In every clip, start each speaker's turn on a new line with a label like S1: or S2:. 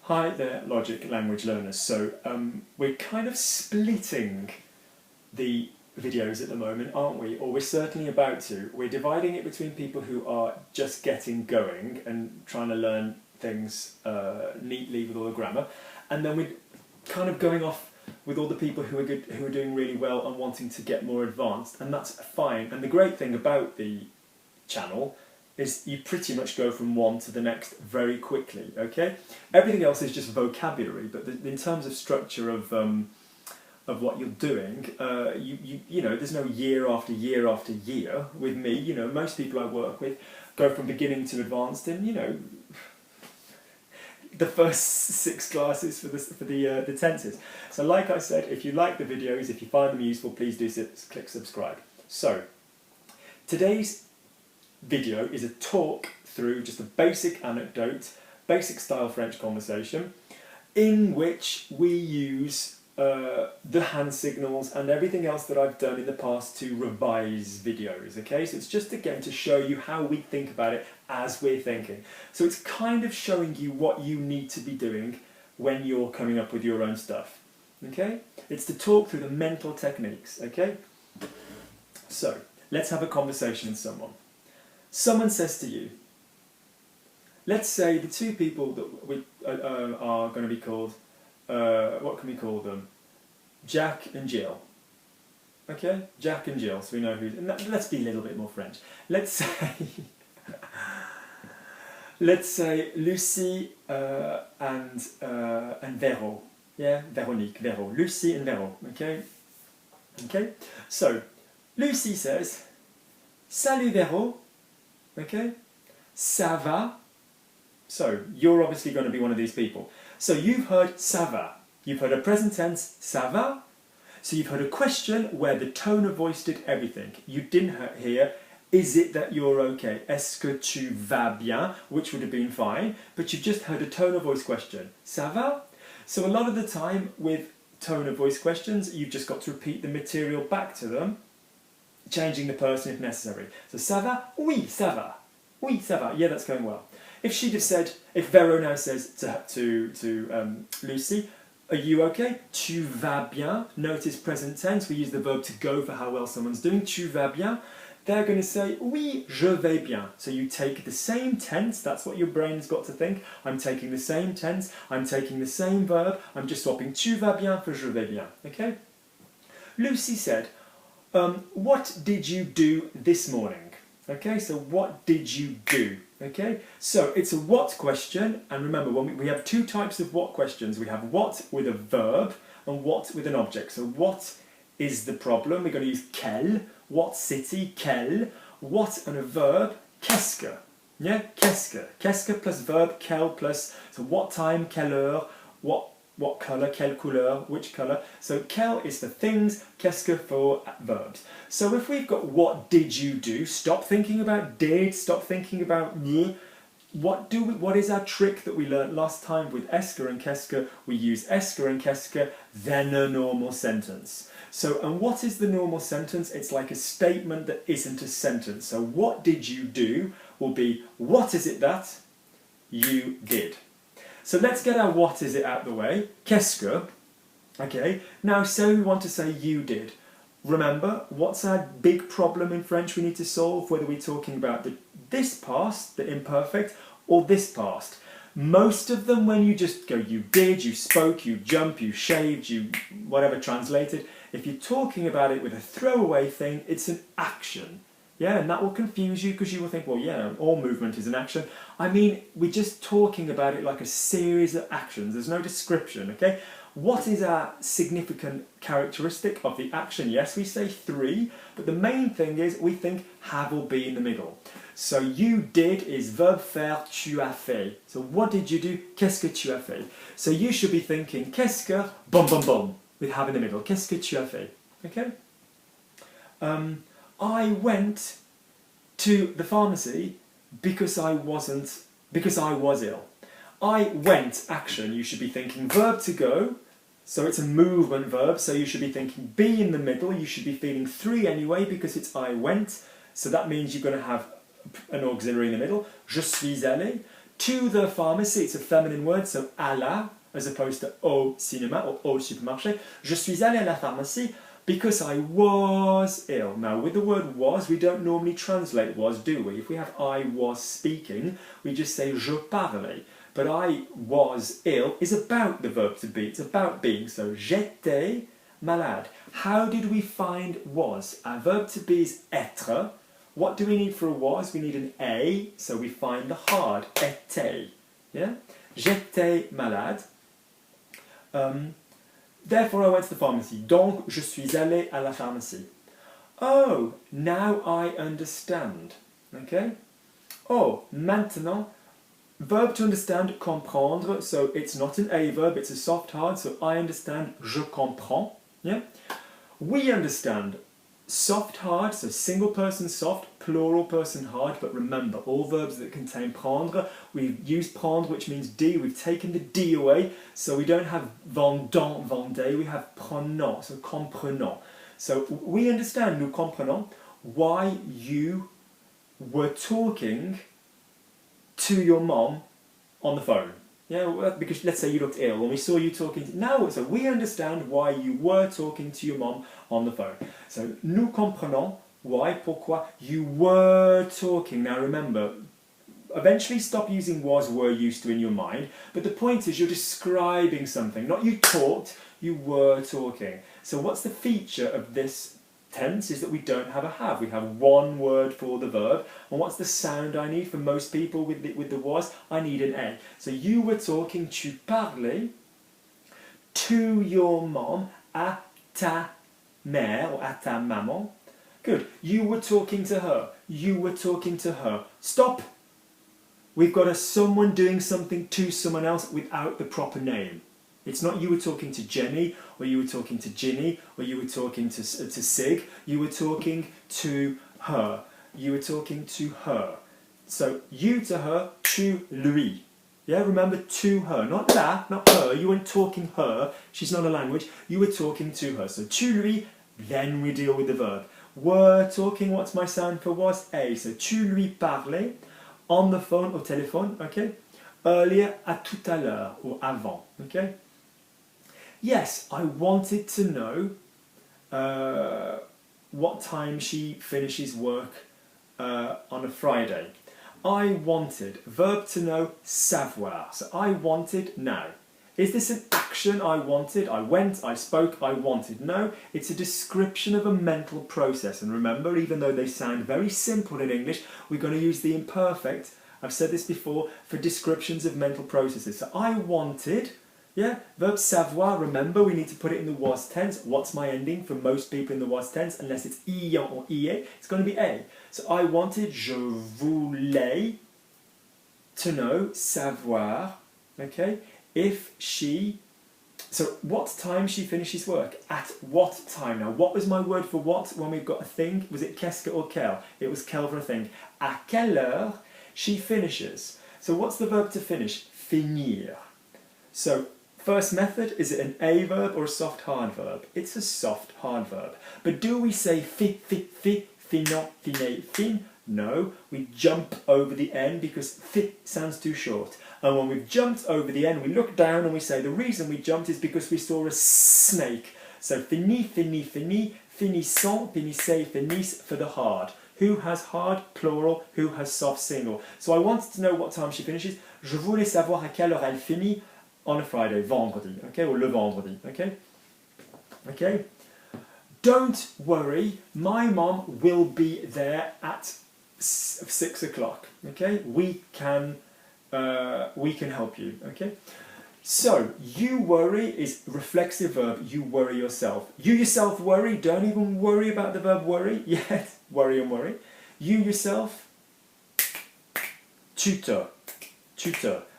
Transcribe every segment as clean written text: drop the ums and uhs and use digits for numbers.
S1: Hi there, Logic Language Learners. So we're kind of splitting the videos at the moment, aren't we? Or we're certainly about to. We're dividing it between people who are just getting going and trying to learn things neatly with all the grammar, and then we're kind of going off with all the people who are good, who are doing really well and wanting to get more advanced, and that's fine. And the great thing about the channel is you pretty much go from one to the next very quickly, okay? Everything else is just vocabulary, but in terms of structure of what you're doing, you know, there's no year after year after year with me. You know, most people I work with go from beginning to advanced in, you know, the first 6 classes for the tenses. So like I said, if you like the videos, if you find them useful, please do click subscribe. So today's video is a talk through just a basic anecdote, basic style French conversation, in which we use the hand signals and everything else that I've done in the past to revise videos, okay? So it's just again to show you how we think about it as we're thinking. So it's kind of showing you what you need to be doing when you're coming up with your own stuff, okay? It's to talk through the mental techniques, okay? So let's have a conversation with someone. Someone says to you, let's say the two people that we are going to be called, what can we call them? Jack and Jill. Okay? Jack and Jill, so we know who's... Let's be a little bit more French. Let's say Lucy and Vero. Yeah? Véronique, Vero. Lucy and Vero. Okay? Okay? So, Lucy says, Salut Vero. Okay? Ça va? So, you're obviously going to be one of these people. So you've heard ça va. You've heard a present tense, ça va. So you've heard a question where the tone of voice did everything. You didn't hear, is it that you're okay? Est-ce que tu vas bien? Which would have been fine. But you've just heard a tone of voice question. Ça va? So a lot of the time with tone of voice questions, you've just got to repeat the material back to them, changing the person if necessary. So ça va? Oui, ça va. Oui, ça va. Yeah, that's going well. If she'd have said, if Vero now says to Lucy, are you okay? Tu vas bien. Notice present tense. We use the verb to go for how well someone's doing. Tu vas bien. They're going to say, oui, je vais bien. So you take the same tense. That's what your brain's got to think. I'm taking the same tense. I'm taking the same verb. I'm just swapping tu vas bien for je vais bien. Okay? Lucy said, what did you do this morning? Okay, so what did you do? Okay, so it's a what question, and remember we have two types of what questions. We have what with a verb and what with an object. So what is the problem? We're going to use quel, what city, quel, what and a verb, qu'est-ce que. Yeah, qu'est-ce que. Qu'est-ce que plus verb, quel plus, so what time, quelle heure, what colour, quelle couleur, which colour. So quel is for things, qu'est-ce que for verbs. So if we've got what did you do, stop thinking about did, stop thinking about what is our trick that we learnt last time with est-ce que and qu'est-ce que? We use est-ce que and qu'est-ce que, then a normal sentence. So, and what is the normal sentence? It's like a statement that isn't a sentence. So what did you do will be what is it that you did. So let's get our what is it out the way. Qu'est-ce que? Okay, now say we want to say you did. Remember, what's our big problem in French we need to solve? Whether we're talking about this past, the imperfect, or this past. Most of them, when you just go you did, you spoke, you jumped, you shaved, you whatever translated, if you're talking about it with a throwaway thing, it's an action. Yeah, and that will confuse you because you will think, well, yeah, all movement is an action. I mean, we're just talking about it like a series of actions. There's no description, okay? What is our significant characteristic of the action? Yes, we say 3, but the main thing is we think have or be in the middle. So you did is verb faire, tu as fait. So what did you do? Qu'est-ce que tu as fait? So you should be thinking qu'est-ce que, boom, boom, boom, with have in the middle. Qu'est-ce que tu as fait? Okay? I went to the pharmacy because I was ill. I went, action, you should be thinking verb to go, so it's a movement verb, so you should be thinking be in the middle, you should be feeling 3 anyway because it's I went, so that means you're going to have an auxiliary in the middle. Je suis allé. To the pharmacy, it's a feminine word, so à la, as opposed to au cinéma or au supermarché. Je suis allé à la pharmacie because I was ill. Now, with the word was, we don't normally translate was, do we? If we have I was speaking, we just say je parlais. But I was ill is about the verb to be. It's about being. So, j'étais malade. How did we find was? Our verb to be is être. What do we need for a was? We need an a, so we find the hard. Était. Yeah? J'étais malade. Therefore, I went to the pharmacy. Donc, je suis allé à la pharmacie. Oh, now I understand. Okay? Oh, maintenant, verb to understand, comprendre. So it's not an a verb, it's a soft hard. So I understand, je comprends. Yeah? We understand. Soft hard, so single person soft, plural person hard, but remember, all verbs that contain prendre, we've used prendre, which means D, we've taken the D away, so we don't have vendant, vendez, we have prenant, so comprenant. So we understand, nous comprenons, why you were talking to your mom on the phone. Yeah, because let's say you looked ill and we saw you talking. Now, so we understand why you were talking to your mom on the phone. So, nous comprenons why, pourquoi you were talking. Now, remember, eventually stop using was, were used to in your mind. But the point is you're describing something. Not you talked, you were talking. So, what's the feature of this tense is that we don't have a have. We have one word for the verb. And what's the sound I need for most people with the was? I need an A. So you were talking, tu parlais to your mom, à ta mère, or à ta maman. Good. You were talking to her. You were talking to her. Stop. We've got a someone doing something to someone else without the proper name. It's not you were talking to Jenny, or you were talking to Ginny, or you were talking to Sig. You were talking to her. You were talking to her. So you to her, tu lui. Yeah, remember to her, not la, not her. You weren't talking her. She's not a language. You were talking to her. So tu lui, then we deal with the verb. Were talking, what's my sound for was? A. So tu lui parlais on the phone, au téléphone, okay? Earlier, à tout à l'heure, or avant, okay? Yes, I wanted to know what time she finishes work on a Friday. I wanted, verb to know, savoir. So I wanted, now. Is this an action I wanted? I went, I spoke, I wanted. No, it's a description of a mental process. And remember, even though they sound very simple in English, we're going to use the imperfect, I've said this before, for descriptions of mental processes. So I wanted... Yeah, verb savoir, remember we need to put it in the was tense. What's my ending for most people in the was tense? Unless it's ayant or ie, it's going to be a. So I wanted, je voulais to know, savoir, okay, if she, so what time she finishes work, at what time. Now what was my word for what when we've got a thing? Was it qu'est-ce que or quel? It was quel for a thing. À quelle heure she finishes. So what's the verb to finish? Finir. So first method, is it an a verb or a soft hard verb? It's a soft hard verb. But do we say finant, finé, fin? No, we jump over the n because fi sounds too short. And when we've jumped over the n, we look down and we say the reason we jumped is because we saw a snake. So fini, fini, fini, finissant, finissez, finisse for the hard. Who has hard, plural, who has soft, single. So I wanted to know what time she finishes. Je voulais savoir à quelle heure elle finit. On a Friday, vendredi, okay, or le vendredi, okay? Okay? Don't worry, my mom will be there at 6 o'clock, okay? We can help you, okay? So, you worry is reflexive verb, you worry yourself. You yourself worry, don't even worry about the verb worry yet. Worry and worry. You yourself, tutor.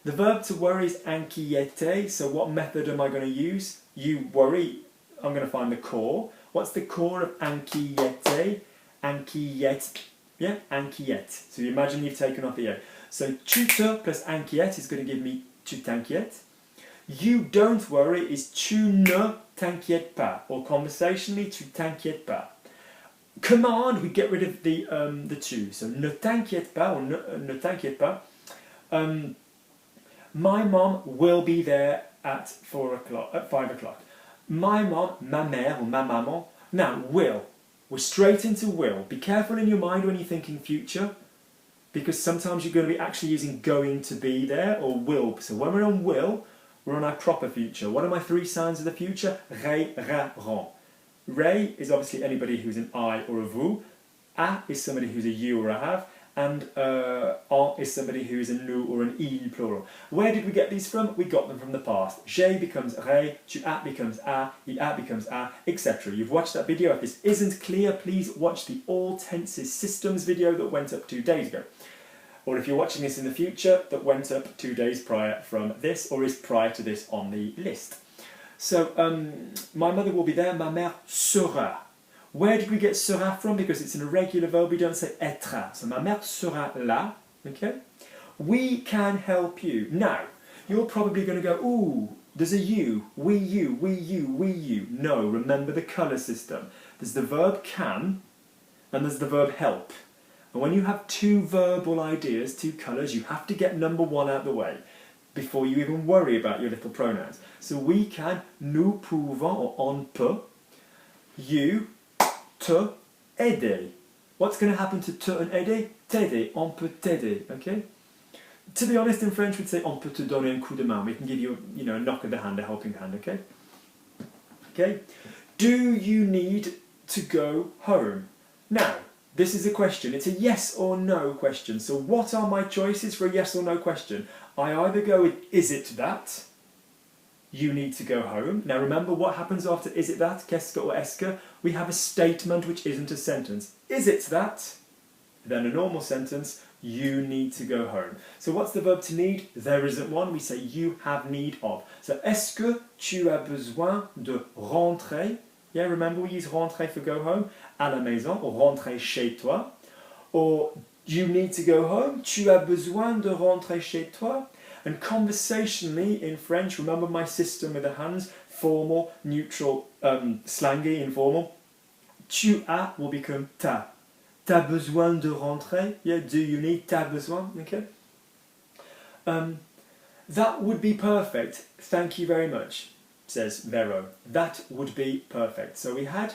S1: The verb to worry is inquiéter, so what method am I going to use? You worry, I'm going to find the core. What's the core of inquiéter? Inquiète. Yeah, inquiète. So you imagine you've taken off the A. So tutor plus inquiète is going to give me tu t'inquiètes. You don't worry is tu ne t'inquiètes pas, or conversationally tu t'inquiètes pas. Command, we get rid of the tu. So ne t'inquiète pas or ne t'inquiète pas. My mom will be there at 4 o'clock, at 5 o'clock. My mom, ma mère or ma maman. Now, will. We're straight into will. Be careful in your mind when you're thinking future, because sometimes you're going to be actually using going to be there or will. So when we're on will, we're on our proper future. What are my 3 sounds of the future? Ré, ra, ren. Ré is obviously anybody who's an I or a vous. A is somebody who's a you or a have. And en is somebody who is a nous or an il plural. Where did we get these from? We got them from the past. J'ai becomes ré, tu as becomes a, il a becomes a, etc. You've watched that video. If this isn't clear, please watch the All Tenses Systems video that went up 2 days ago. Or if you're watching this in the future, that went up 2 days prior from this, or is prior to this on the list. So, my mother will be there, ma mère sera. Where did we get sera from? Because it's an irregular verb, we don't say être. So ma mère sera là, okay? We can help you. Now, you're probably going to go, ooh, there's a you, we you, we you, we you. No, remember the colour system. There's the verb can, and there's the verb help. And when you have 2 verbal ideas, 2 colours, you have to get number 1 out of the way before you even worry about your little pronouns. So we can, nous pouvons, or on peut, you, te aider. What's going to happen to te and aider? T'aider. On peut t'aider. Okay? To be honest, in French, we'd say on peut te donner un coup de main. We can give you, a knock of the hand, a helping hand. Okay? Okay? Do you need to go home? Now, this is a question. It's a yes or no question. So what are my choices for a yes or no question? I either go with is it that? You need to go home. Now remember what happens after is it that, qu'est-ce que or est-ce que? We have a statement which isn't a sentence. Is it that? Then a normal sentence, you need to go home. So what's the verb to need? There isn't one. We say you have need of. So est-ce que tu as besoin de rentrer? Yeah, remember we use rentrer for go home. À la maison, or rentrer chez toi. Or you need to go home. Tu as besoin de rentrer chez toi. And conversationally in French, remember my system with the hands, formal, neutral, slangy, informal. Tu as will become t'as. T'as besoin de rentrer? Yeah, do you need? T'as besoin? Okay. That would be perfect. Thank you very much, says Vero. That would be perfect. So we had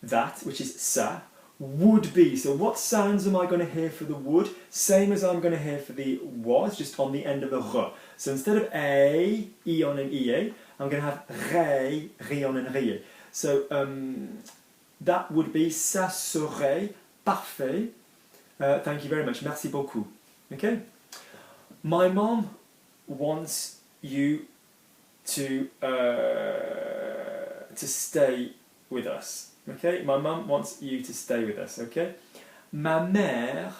S1: that, which is ça. Would be. So what sounds am I going to hear for the would? Same as I'm going to hear for the was, just on the end of a r. So instead of a, ion and ie, I'm going to have ré, rion and rie. So that would be ça serait parfait. Thank you very much. Merci beaucoup. Okay. My mom wants you to stay with us. Okay, my mum wants you to stay with us, okay? Ma mère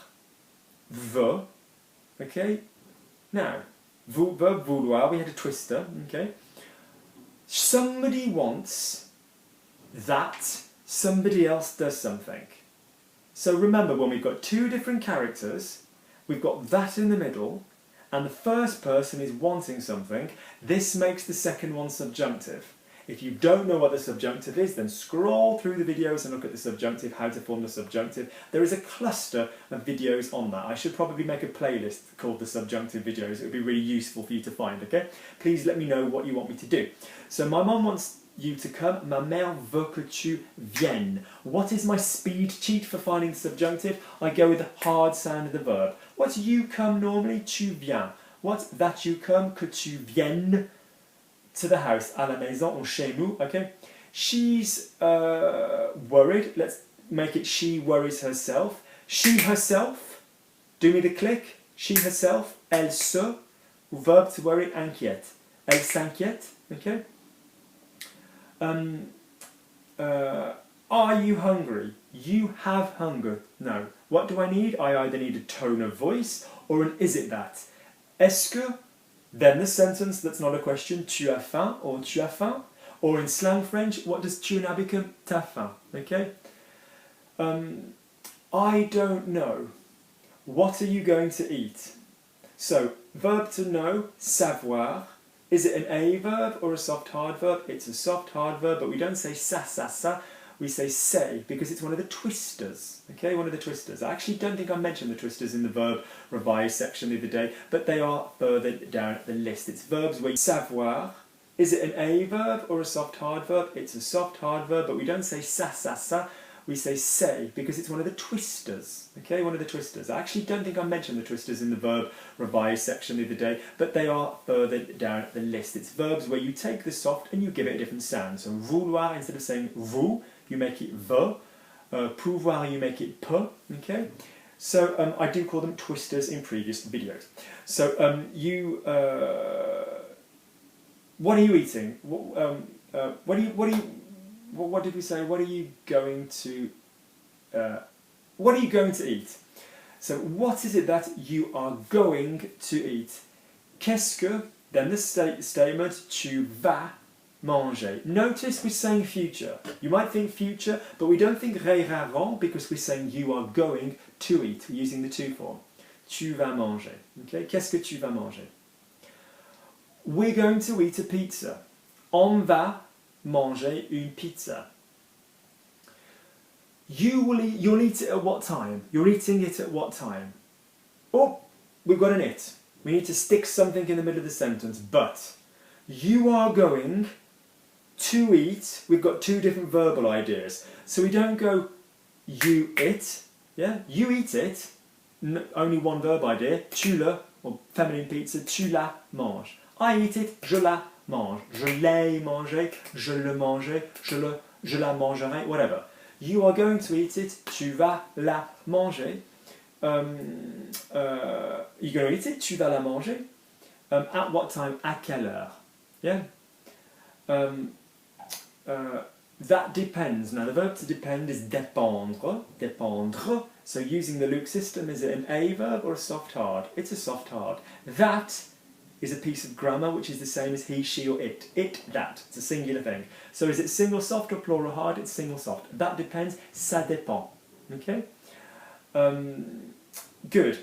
S1: veut, okay? Now, verb vouloir, we had a twister, okay? Somebody wants that somebody else does something. So remember, when we've got 2 different characters, we've got that in the middle, and the first person is wanting something, this makes the second one subjunctive. If you don't know what the subjunctive is, then scroll through the videos and look at the subjunctive, how to form the subjunctive. There is a cluster of videos on that. I should probably make a playlist called the subjunctive videos. It would be really useful for you to find, okay? Please let me know what you want me to do. So my mum wants you to come. Ma mère veut que tu viennes. What is my speed cheat for finding the subjunctive? I go with the hard sound of the verb. What's you come normally? Tu viens. What's that you come? Que tu viennes. To the house, à la maison, or chez nous, okay? She's worried. Let's make it she worries herself. She herself, do me the click. She herself, elle se, verb to worry, inquiète. Elle s'inquiète, okay? Are you hungry? You have hunger. No. What do I need? I either need a tone of voice or an is it that. Est-ce que? Then the sentence that's not a question, tu as faim or tu as faim. Or in slang French, what does tu now become? T'as faim. Okay? I don't know. What are you going to eat? So, verb to know, savoir. Is it an a verb or a soft hard verb? It's a soft hard verb, but we don't say ça, ça, ça. we say say because it's one of the twisters, okay, one of the twisters. I actually don't think I mentioned the twisters in the verb revise section the other day, but they are further down the list. It's verbs where you savoir. Is it an A verb or a soft hard verb? It's a soft hard verb, but we don't say ça, we say say because it's one of the twisters, okay, one of the twisters. I actually don't think I mentioned the twisters in the verb revise section the other day, but they are further down the list. It's verbs where you take the soft and you give it a different sound. So vouloir, instead of saying vous, you make it ve. Pouvoir, you make it pe, okay? So I do call them twisters in previous videos. So what are you eating? What did we say? What are you going to eat? So what is it that you are going to eat? Qu'est-ce que, then the statement, tu vas manger. Notice we're saying future. You might think future, but we don't think reravant because we're saying you are going to eat. We're using the to form. Tu vas manger. Okay? Qu'est-ce que tu vas manger? We're going to eat a pizza. On va manger une pizza. You'll eat it at what time? You're eating it at what time? Oh, we've got an it. We need to stick something in the middle of the sentence. But you are going to eat. We've got two different verbal ideas. So we don't go you it. Yeah, you eat it. Only one verb idea. Tu le, or feminine pizza, tu la manges. I eat it, je la mange. Je l'ai mangé, je le mangeai, je la mangerai, whatever. You are going to eat it, tu vas la manger. You're going to eat it, tu vas la manger. At what time? À quelle heure? Yeah? That depends. Now the verb to depend is dépendre. Dépendre. So using the Luke system, is it an A verb or a soft hard? It's a soft hard. That is a piece of grammar which is the same as he, she or it. It, that. It's a singular thing. So is it single soft or plural hard? It's single soft. That depends. Ça dépend. Okay? Good.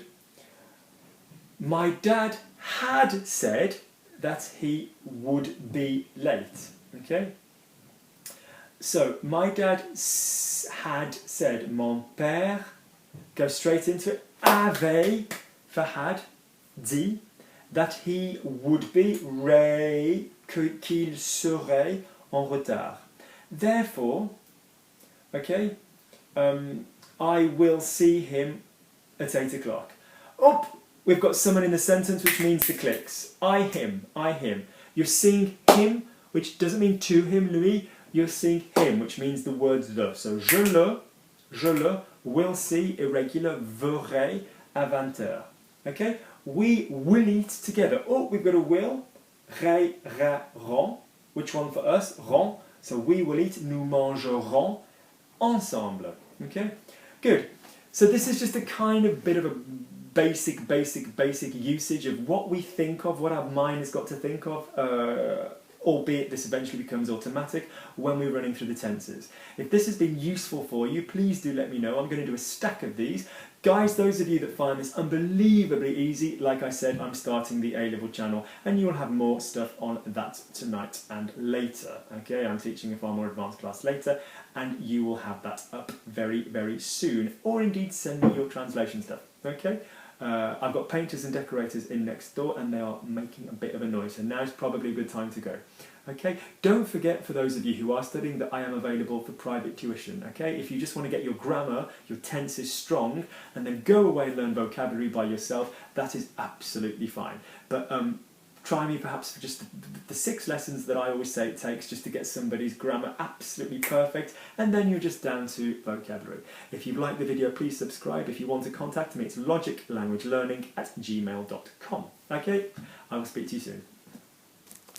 S1: My dad had said that he would be late. Okay? So, my dad had said, mon père, go straight into it, avait, for had, dit, that he would be, qu'il serait en retard. Therefore, okay, I will see him at 8 o'clock. Up, we've got someone in the sentence which means the clicks. I, him. You're seeing him, which doesn't mean to him, lui. You're seeing him, which means the word le. So, je le, will see, irregular, verrai, à 20h. Okay? We will eat together. Oh, we've got a will. Rond. Which one for us? Rond. So we will eat. Nous mangerons ensemble. Okay? Good. So this is just a kind of bit of a basic usage of what we think of, what our mind has got to think of, albeit this eventually becomes automatic when we're running through the tenses. If this has been useful for you, please do let me know. I'm going to do a stack of these. Guys, those of you that find this unbelievably easy, like I said, I'm starting the A-level channel and you will have more stuff on that tonight and later. Okay, I'm teaching a far more advanced class later and you will have that up very, very soon. Or indeed send me your translation stuff. Okay? I've got painters and decorators in next door and they are making a bit of a noise, so now's probably a good time to go. Okay, don't forget, for those of you who are studying, that I am available for private tuition. Okay, if you just want to get your grammar, your tenses strong, and then go away and learn vocabulary by yourself, that is absolutely fine. But try me perhaps for just the 6 lessons that I always say it takes just to get somebody's grammar absolutely perfect, and then you're just down to vocabulary. If you've liked the video, please subscribe. If you want to contact me, it's LogicLanguageLearning@gmail.com. Okay, I will speak to you soon.